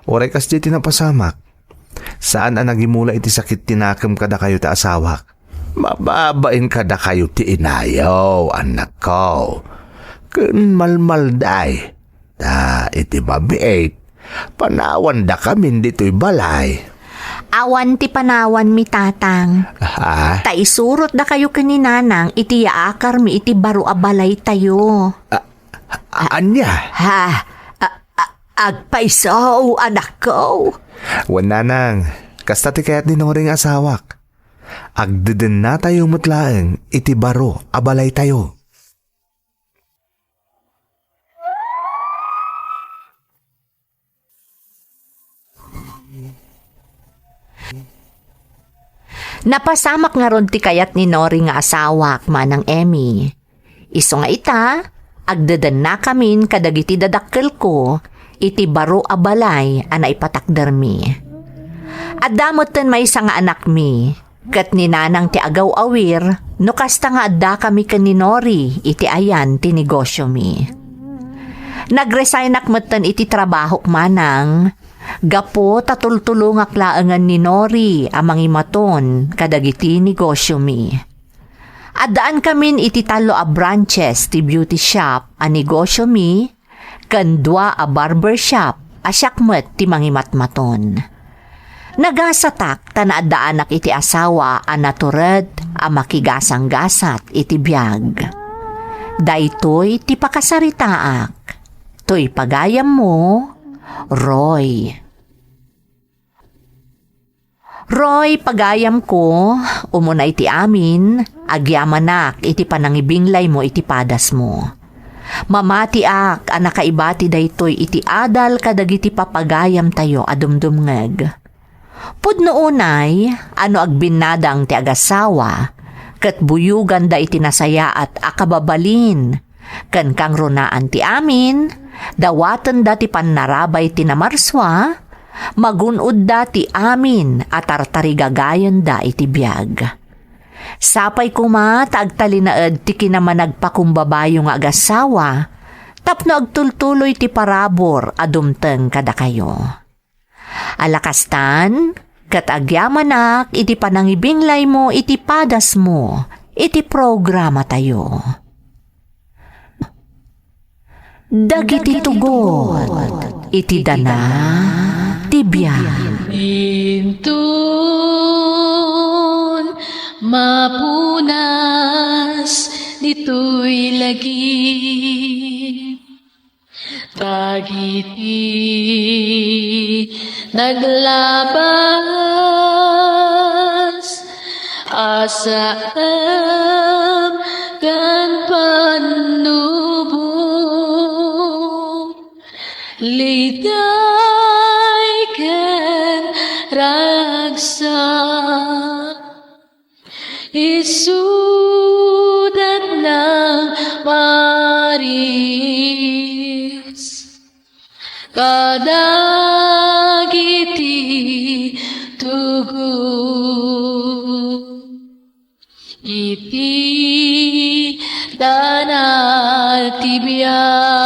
[SPEAKER 2] Oray kas jay tinapasamak. Saan ang nagimula iti sakit tinakam kada kayo ta asawak?
[SPEAKER 4] Mababain kada kayo ti inayaw, anak ko. Kun malmalday. Da iti mabiit. Panawan da kami dito'y balay.
[SPEAKER 3] Awan ti panawan mi tatang.
[SPEAKER 4] Ha?
[SPEAKER 3] Taisurot da kayo kaninanang iti yaakar mi iti baro abalay tayo.
[SPEAKER 4] Anya?
[SPEAKER 3] Ha? Agpaisaw, anak ko.
[SPEAKER 2] Wan nanang, kasta ti kayat ni Noring asawak. Agdeden na tayo mutlaeng iti baro abalay tayo.
[SPEAKER 3] Napasamak nga ron ti kayat ni Nori nga asawak manang Emmy. Iso nga ita, agdadan na kamin kadagiti dadakkel ko, iti baro abalay ana ipatakder mi. At damoten may isa nga anak mi, kat ni nanang ti agaw awir, no kasta nga adda kami ken ni Nori, iti ayan ti negosyo mi. Nagresign akmeten iti trabahok manang, gapo tatultulong aklaangan ni Nori amang imaton kadagiti negosyo mi. Addaan kamin iti talo a branches ti beauty shop a negosyo mi, kandwa a barber shop a syakmet ti mangimatmaton. Nagasatak tanaadaanak iti asawa a natured a makigasang-gasat iti biyag. Daytoy ti pakasaritaak, toy pagayam mo, Roy. Roy, pagayam ko, umunay iti amin, agyamanak iti panangibinglay mo iti padas mo. Mamati ak, anakaibati daytoy iti adal kadagiti papagayam tayo adumdumngeg. Pudno unay, ano agbinadang ti agasawa, kat buyugan da iti nasaya at akababalin, kan kang runaan ti amin, dawatan dati panarabay ti namarswa, magunod dati amin at tartarigagayan da iti biyag. Sapay kuma taagtalinaed ti kinamanagpakumbabayo nga agasawa, tapno agtultuloy ti parabor adumteng kada kayo. Alakastan, kat agyamanak iti panangibinglay mo iti padas mo, iti programa tayo. Dagiti tugot, iti dana, tibiyag.
[SPEAKER 7] Intun mapunas dito'y lagi. Dagiti naglabas asam kan panubong liday ken ragsak isudat ng maris kadagiti tugo iti danal tibiyag.